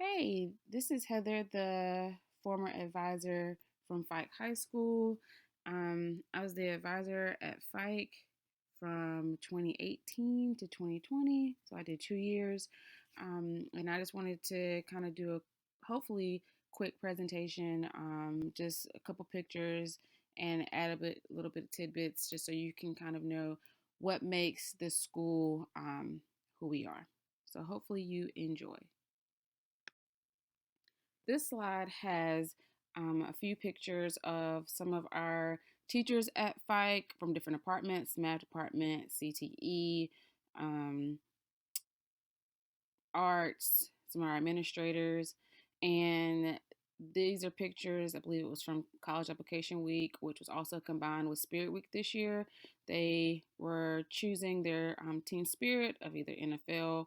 Hey, this is Heather, the former advisor from Fike High School. I was the advisor at Fike from 2018 to 2020, so I did 2 years. And I just wanted to kind of do a hopefully quick presentation, just a couple pictures, and add little bit of tidbits, just so you can kind of know what makes this school who we are. So hopefully you enjoy. This slide has a few pictures of some of our teachers at Fike from different departments, math department, CTE, um, arts, some of our administrators, and these are pictures, I believe it was from College Application Week, which was also combined with Spirit Week this year. They were choosing their team spirit of either NFL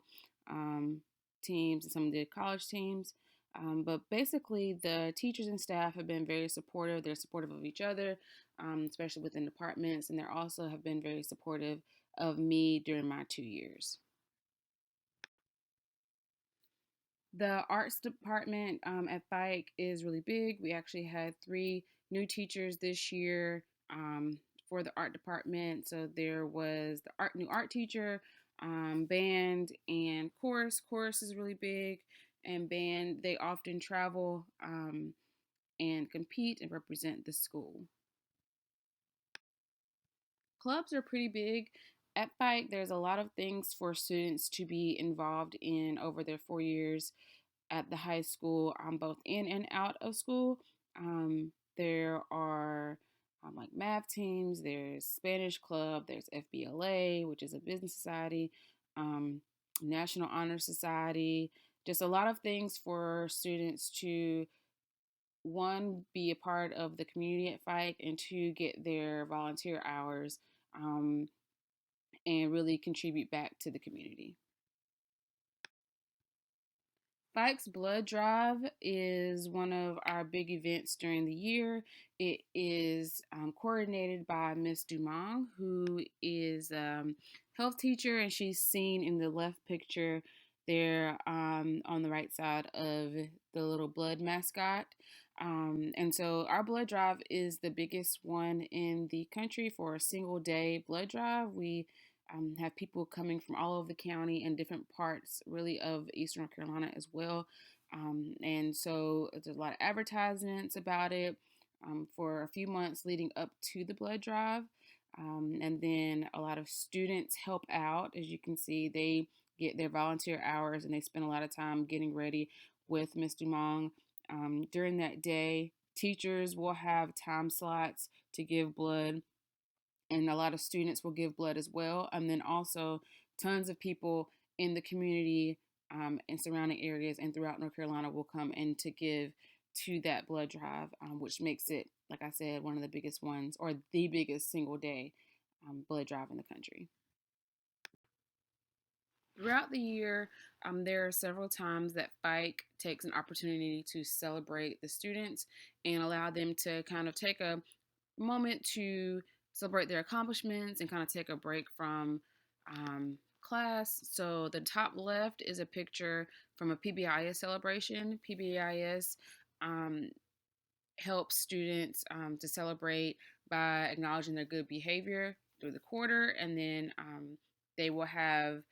um, teams and some did college teams. But basically, the teachers and staff have been very supportive. They're supportive of each other, especially within departments, and they also have been very supportive of me during my 2 years. The arts department at Fike is really big. We actually had three new teachers this year for the art department. So there was the new art teacher, band, and chorus. Chorus is really big, and band they often travel and compete and represent the school. Clubs are pretty big. At Fike, there's a lot of things for students to be involved in over their 4 years at the high school, both in and out of school. There are like math teams, there's Spanish Club, there's FBLA, which is a business society, um, National Honor Society, just a lot of things for students to, one, be a part of the community at Fike, and two, get their volunteer hours um, and really contribute back to the community. Bike's Blood Drive is one of our big events during the year. It is coordinated by Miss Dumont, who is health teacher, and she's seen in the left picture there on the right side of the little blood mascot. And so our blood drive is the biggest one in the country for a single day blood drive. We have people coming from all over the county and different parts, really, of Eastern North Carolina as well. And so there's a lot of advertisements about it for a few months leading up to the blood drive. And then a lot of students help out. As you can see, they get their volunteer hours and they spend a lot of time getting ready with Miss Dumong. During that day, teachers will have time slots to give blood, and a lot of students will give blood as well. And then also, tons of people in the community and surrounding areas and throughout North Carolina will come in to give to that blood drive, which makes it, like I said, one of the biggest ones, or the biggest single day blood drive in the country. Throughout the year, there are several times that Fike takes an opportunity to celebrate the students and allow them to kind of take a moment to celebrate their accomplishments and kind of take a break from class. So the top left is a picture from a PBIS celebration. PBIS um, helps students to celebrate by acknowledging their good behavior through the quarter, and then they will have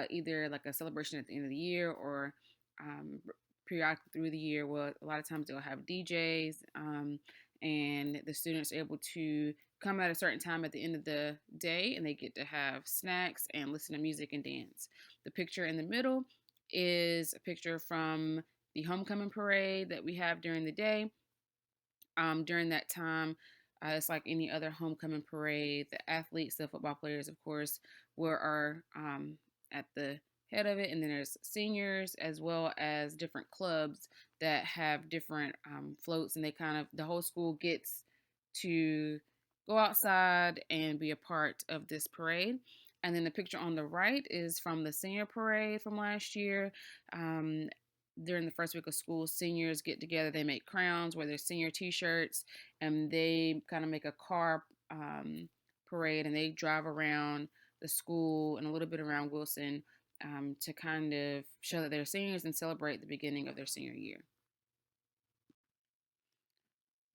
either like a celebration at the end of the year or periodically through the year. Well, a lot of times they'll have DJs, and the students are able to come at a certain time at the end of the day, and they get to have snacks and listen to music and dance. The picture in the middle is a picture from the homecoming parade that we have during the day. During that time, it's like any other homecoming parade. The athletes, the football players, of course, are at the head of it, and then there's seniors as well as different clubs that have different floats, and the whole school gets to go outside and be a part of this parade. And then the picture on the right is from the senior parade from last year. Um, During the first week of school, seniors get together, they make crowns, wear their senior t-shirts, and they kind of make a car parade, and they drive around the school and a little bit around Wilson, to kind of show that they're seniors and celebrate the beginning of their senior year.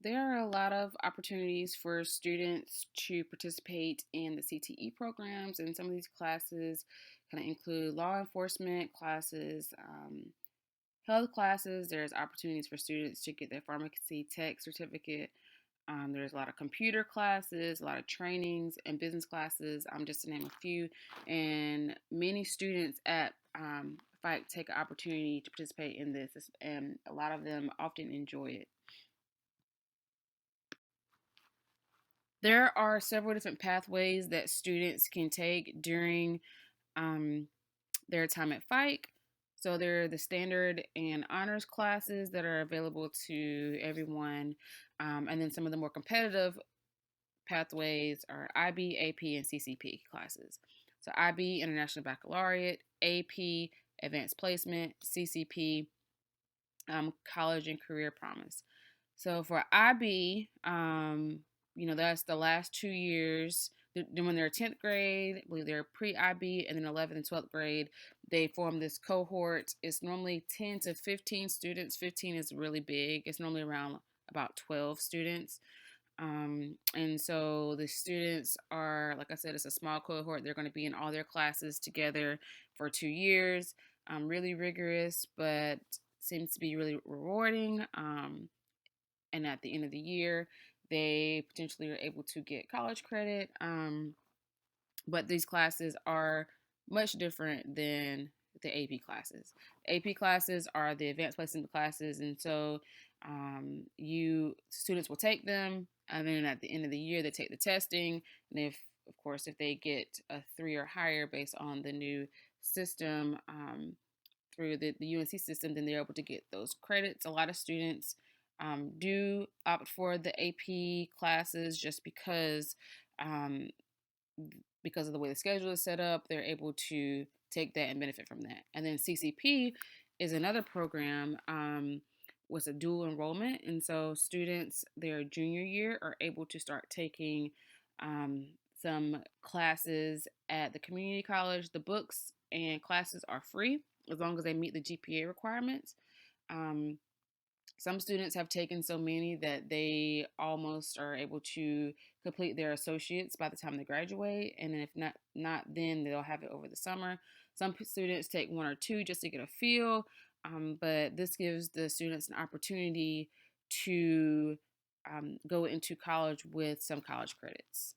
There are a lot of opportunities for students to participate in the CTE programs, and some of these classes kind of include law enforcement classes, health classes. There's opportunities for students to get their pharmacy tech certificate. There's a lot of computer classes, a lot of trainings, and business classes, just to name a few. And many students at Fike take an opportunity to participate in this, and a lot of them often enjoy it. There are several different pathways that students can take during um, their time at Fike. So there are the standard and honors classes that are available to everyone. And then some of the more competitive pathways are IB, AP, and CCP classes. So IB, International Baccalaureate, AP, Advanced Placement, CCP, College and Career Promise. So for IB, that's the last 2 years. When they're 10th grade, I believe they're pre-IB, and then 11th and 12th grade, they form this cohort. It's normally 10 to 15 students. 15 is really big. It's normally around about 12 students. And so the students are, like I said, it's a small cohort. They're going to be in all their classes together for 2 years. Really rigorous, but seems to be really rewarding. And at the end of the year, they potentially are able to get college credit. But these classes are much different than the AP classes. AP classes are the advanced placement classes, and so you students will take them, and then at the end of the year they take the testing, and if of course if they get a 3 or higher based on the new system through the UNC system, then they're able to get those credits. A lot of students do opt for the AP classes just um, because of the way the schedule is set up, they're able to take that and benefit from that. And then CCP is another program with a dual enrollment. And so students, their junior year, are able to start taking some classes at the community college. The books and classes are free as long as they meet the GPA requirements. Um, some students have taken so many that they almost are able to complete their associates by the time they graduate, and then if not then they'll have it over the summer. Some students take one or two just to get a feel, but this gives the students an opportunity to go into college with some college credits.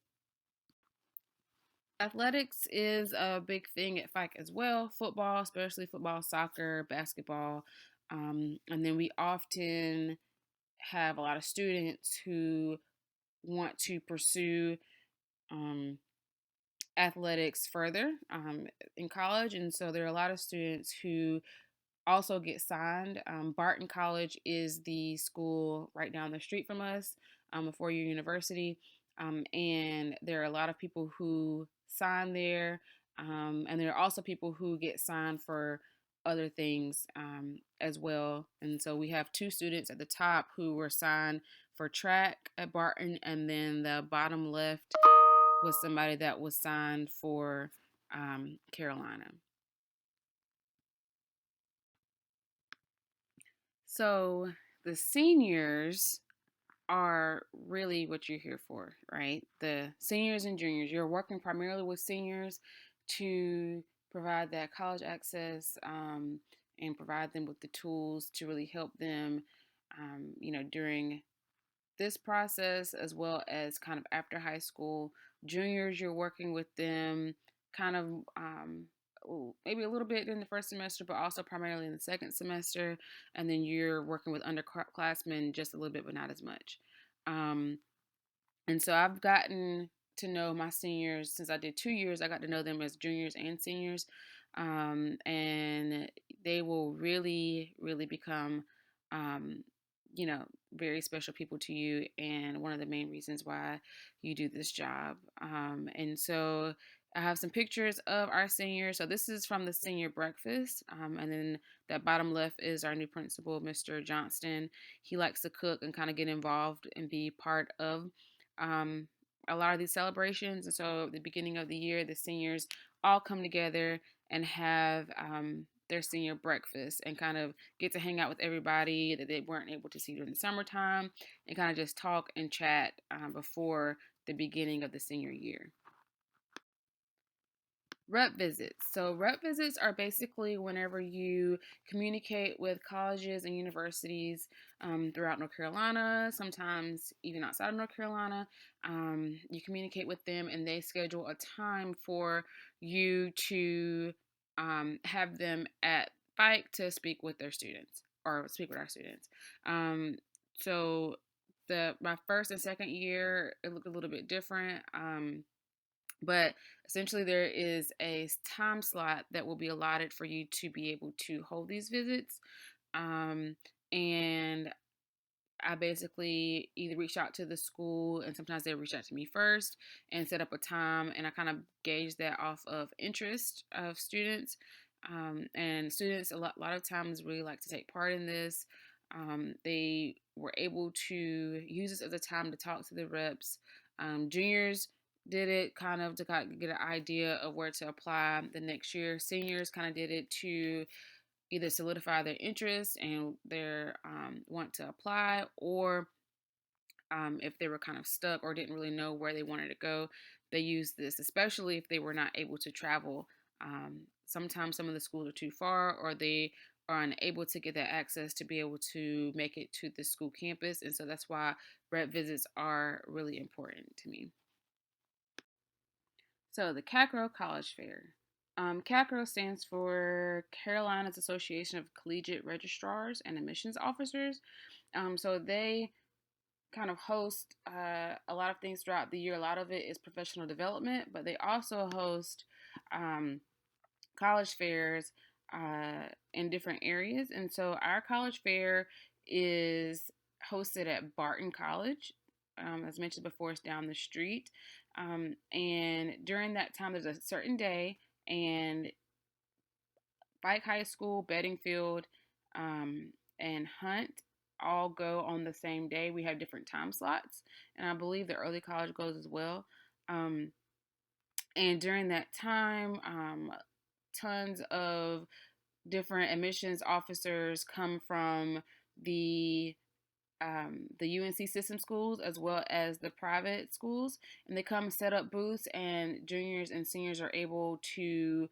Athletics is a big thing at Fike as well. Football, especially football, soccer, basketball. And then we often have a lot of students who want to pursue um, athletics further in college. And so there are a lot of students who also get signed. Barton College is the school right down the street from us, a 4 year university. And there are a lot of people who sign there. And there are also people who get signed for other things as well. And so we have two students at the top who were signed for track at Barton, and then the bottom left was somebody that was signed for Carolina. So the seniors are really what you're here for, right? The seniors and juniors. You're working primarily with seniors to provide that college access and provide them with the tools to really help them, during this process as well as kind of after high school. Juniors, you're working with them kind of maybe a little bit in the first semester, but also primarily in the second semester. And then you're working with underclassmen just a little bit, but not as much. Um, and so I've gotten to know my seniors since I did 2 years. I got to know them as juniors and seniors. And they will really, really become, um, very special people to you, and one of the main reasons why you do this job. And so I have some pictures of our seniors. So this is from the senior breakfast. And then that bottom left is our new principal, Mr. Johnston. He likes to cook and kind of get involved and be part of a lot of these celebrations. And so at the beginning of the year, the seniors all come together and have their senior breakfast and kind of get to hang out with everybody that they weren't able to see during the summertime and kind of just talk and chat before the beginning of the senior year. Rep visits. So, rep visits are basically whenever you communicate with colleges and universities throughout North Carolina, sometimes even outside of North Carolina. You communicate with them and they schedule a time for you to have them at Fike to speak with their students or speak with our students. Um, so, my first and second year, it looked a little bit different. But essentially, there is a time slot that will be allotted for you to be able to hold these visits. Um, and I basically either reach out to the school, and sometimes they reach out to me first and set up a time. And I kind of gauge that off of interest of students. And students, a lot of times, really like to take part in this. They were able to use this as a time to talk to the reps. Juniors did it kind of to kind of get an idea of where to apply the next year. Seniors kind of did it to either solidify their interest and their want to apply, or if they were kind of stuck or didn't really know where they wanted to go, they used this, especially if they were not able to travel. Sometimes some of the schools are too far, or they are unable to get that access to be able to make it to the school campus. And so that's why rep visits are really important to me. So the CACRO College Fair. CACRO stands for Carolina's Association of Collegiate Registrars and Admissions Officers. So they kind of host a lot of things throughout the year. A lot of it is professional development, but they also host um, college fairs in different areas. And so our college fair is hosted at Barton College. As mentioned before, it's down the street. And during that time, there's a certain day, and Fike High School, Bedingfield, and Hunt all go on the same day. We have different time slots, and I believe the early college goes as well. Um, and during that time, tons of different admissions officers come from the the UNC system schools as well as the private schools, and they come set up booths, and juniors and seniors are able to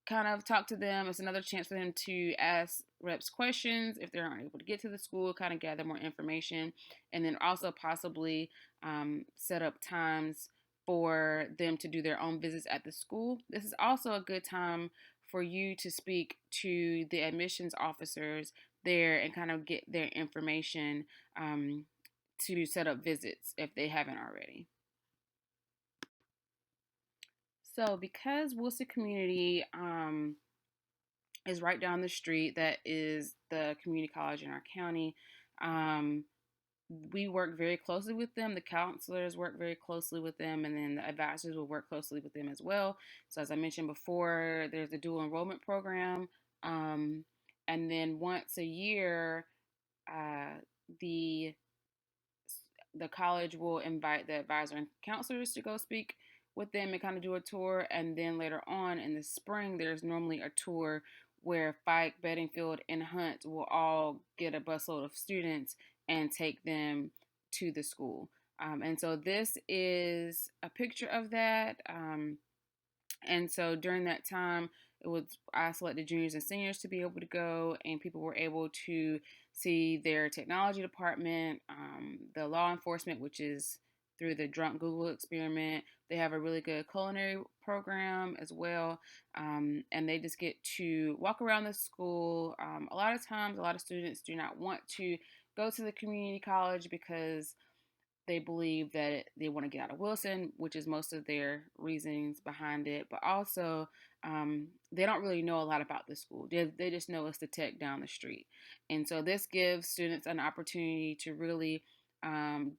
kind of talk to them. It's another chance for them to ask reps questions if they aren't able to get to the school, kind of gather more information, and then also possibly set up times for them to do their own visits at the school. This is also a good time for you to speak to the admissions officers there and kind of get their information to set up visits if they haven't already. So, because Wilson Community is right down the street, that is the community college in our county. Um, we work very closely with them. The counselors work very closely with them, and then the advisors will work closely with them as well. So, as I mentioned before, there's a dual enrollment program. Um, and then once a year, uh, the the college will invite the advisor and counselors to go speak with them and kind of do a tour. And then later on in the spring, there's normally a tour where Fike, Bedingfield, and Hunt will all get a busload of students and take them to the school. And so this is a picture of that. And so during that time, it was I selected juniors and seniors to be able to go, and people were able to see their technology department, the law enforcement, which is through the Drunk Google experiment. They have a really good culinary program as well, and they just get to walk around the school. A lot of times, a lot of students do not want to go to the community college because they believe that they want to get out of Wilson, which is most of their reasons behind it. But also, they don't really know a lot about the school. They just know it's the tech down the street. And so this gives students an opportunity to really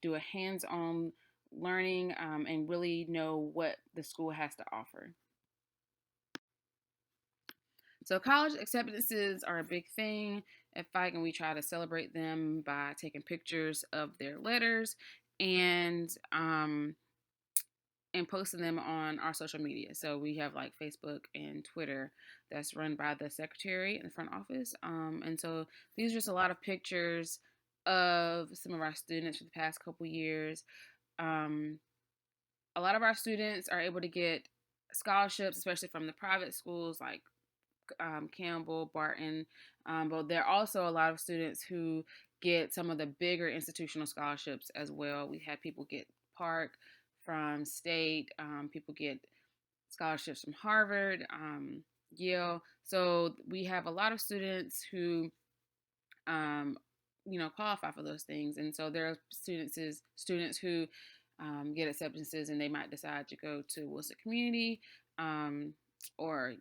do a hands on learning and really know what the school has to offer. So college acceptances are a big thing at Fike, and we try to celebrate them by taking pictures of their letters and and posting them on our social media. So we have like Facebook and Twitter that's run by the secretary in the front office. And so these are just a lot of pictures of some of our students for the past couple years. Um, a lot of our students are able to get scholarships, especially from the private schools like Campbell, Barton. But there are also a lot of students who get some of the bigger institutional scholarships as well. We had people get Park from State, people get scholarships from Harvard, Yale. So we have a lot of students who um, qualify for those things. And so there are students who get acceptances, and they might decide to go to Wilson Community, or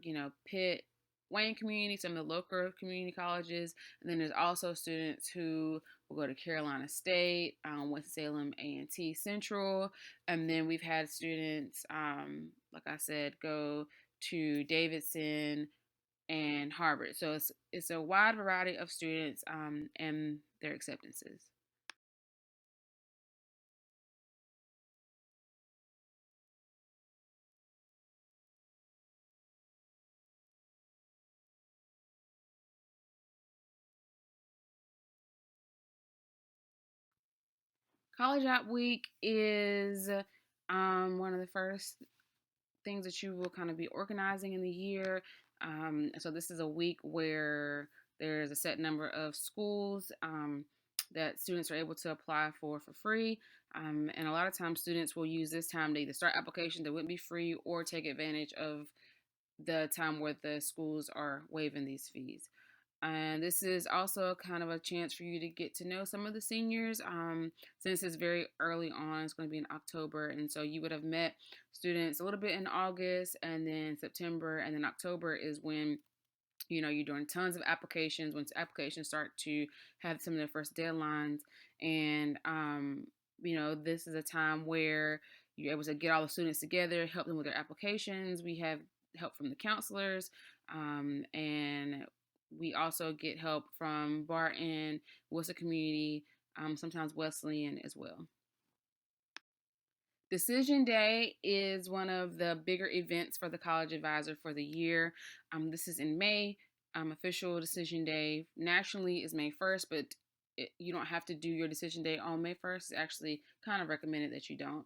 Pitt, Wayne Community, some of the local community colleges. And then there's also students who will go to Carolina State, Winston-Salem A&T Central, and then we've had students, like I said, go to Davidson and Harvard. So it's a wide variety of students, and their acceptances. College App Week is one of the first things that you will kind of be organizing in the year. So this is a week where there's a set number of schools that students are able to apply for free. And a lot of times students will use this time to either start applications that wouldn't be free or take advantage of the time where the schools are waiving these fees. And this is also kind of a chance for you to get to know some of the seniors. Since it's very early on, it's going to be in October. And so you would have met students a little bit in August, and then September, and then October is when you're doing tons of applications. Once applications start to have some of their first deadlines, and this is a time where you're able to get all the students together, help them with their applications. We have help from the counselors, and we also get help from Barton, Worcester Community, sometimes Wesleyan as well. Decision Day is one of the bigger events for the college advisor for the year. This is in May. Official Decision Day nationally is May 1st, but you don't have to do your Decision Day on May 1st. It's actually kind of recommended that you don't.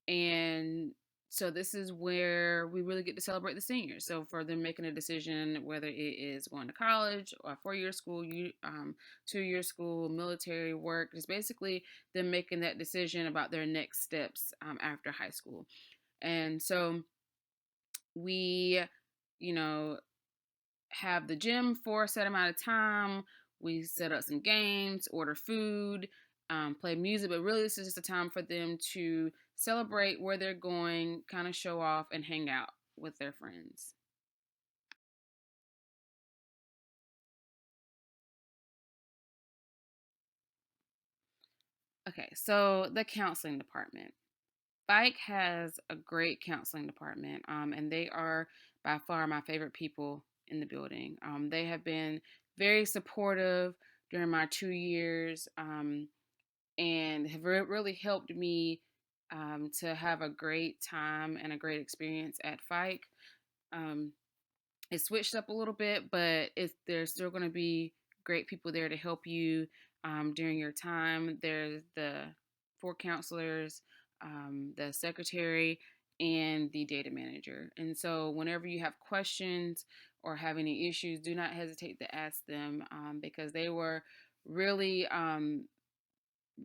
And so this is where we really get to celebrate the seniors. So for them making a decision, whether it is going to college or 4-year school, 2-year school, military work, it's basically them making that decision about their next steps after high school. And so we, you know, have the gym for a set amount of time. We set up some games, order food, play music, but really this is just a time for them to celebrate where they're going, kind of show off, and hang out with their friends. Okay, so the counseling department. Fike has a great counseling department, and they are by far my favorite people in the building. They have been very supportive during my 2 years, and have really helped me to have a great time and a great experience at Fike. Um, it switched up a little bit, but there's still going to be great people there to help you during your time. There's the 4 counselors, the secretary, and the data manager. And so, whenever you have questions or have any issues, do not hesitate to ask them, because they were really,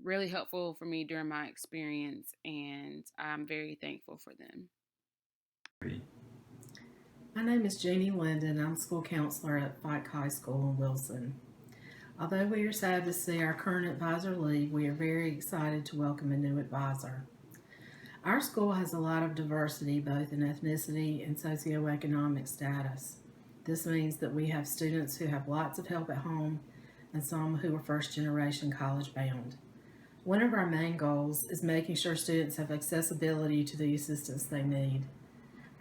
really helpful for me during my experience, and I'm very thankful for them. My name is Jeannie Linden. I'm school counselor at Fike High School in Wilson. Although we are sad to see our current advisor leave, we are very excited to welcome a new advisor. Our school has a lot of diversity both in ethnicity and socioeconomic status. This means that we have students who have lots of help at home and some who are first generation college bound. One of our main goals is making sure students have accessibility to the assistance they need.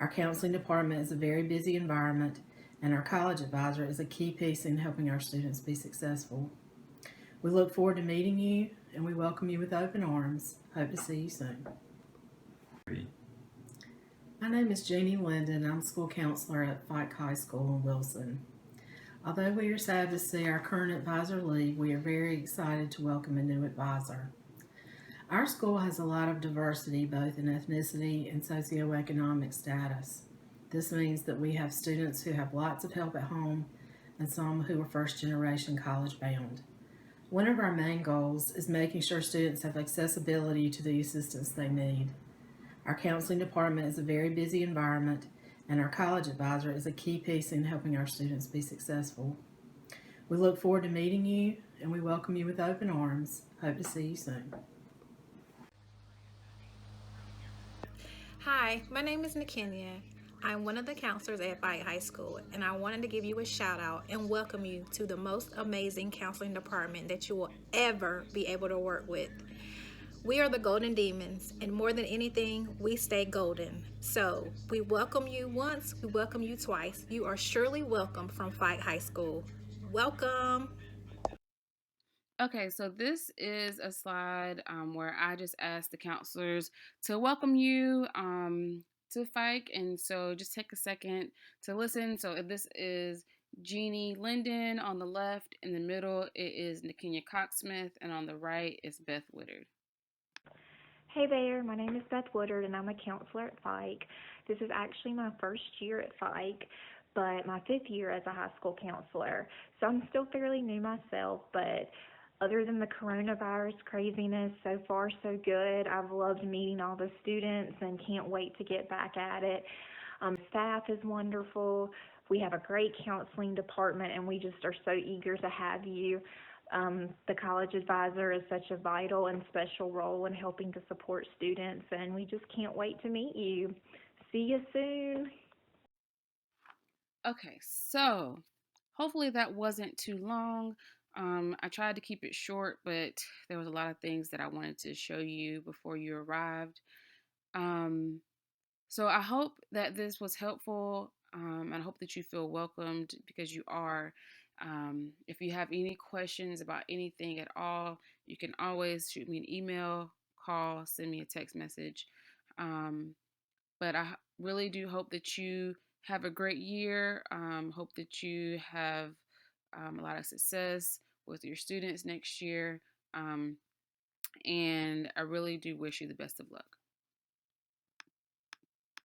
Our counseling department is a very busy environment, and our college advisor is a key piece in helping our students be successful. We look forward to meeting you, and we welcome you with open arms. Hope to see you soon. be? My name is Jeannie Linden. I'm school counselor at Fike High School in Wilson. Although we are sad to see our current advisor leave, we are very excited to welcome a new advisor. Our school has a lot of diversity both in ethnicity and socioeconomic status. This means that we have students who have lots of help at home and some who are first generation college bound. One of our main goals is making sure students have accessibility to the assistance they need. Our counseling department is a very busy environment, and our college advisor is a key piece in helping our students be successful. We look forward to meeting you, and we welcome you with open arms. Hope to see you soon. Hi, my name is Nakenya. I'm one of the counselors at Fight High School, and I wanted to give you a shout out and welcome you to the most amazing counseling department that you will ever be able to work with. We are the Golden Demons, and more than anything, we stay golden. So, we welcome you once, we welcome you twice. You are surely welcome from Fight High School. Welcome! Okay, so this is a slide where I just asked the counselors to welcome you to Fike. And so just take a second to listen. So this is Jeannie Linden on the left. In the middle, it is Nakenya Coxsmith. And on the right is Beth Woodard. Hey there, my name is Beth Woodard and I'm a counselor at Fike. This is actually my first year at Fike, but my fifth year as a high school counselor. So I'm still fairly new myself, but other than the coronavirus craziness, so far so good. I've loved meeting all the students and can't wait to get back at it. Staff is wonderful. We have a great counseling department and we just are so eager to have you. The college advisor is such a vital and special role in helping to support students, and we just can't wait to meet you. See you soon. Okay, so hopefully that wasn't too long. I tried to keep it short, but there was a lot of things that I wanted to show you before you arrived. Um, So I hope that this was helpful. I hope that you feel welcomed because you are. If you have any questions about anything at all, you can always shoot me an email, call, send me a text message. Um, but I really do hope that you have a great year. Hope that you have a lot of success with your students next year. And I really do wish you the best of luck.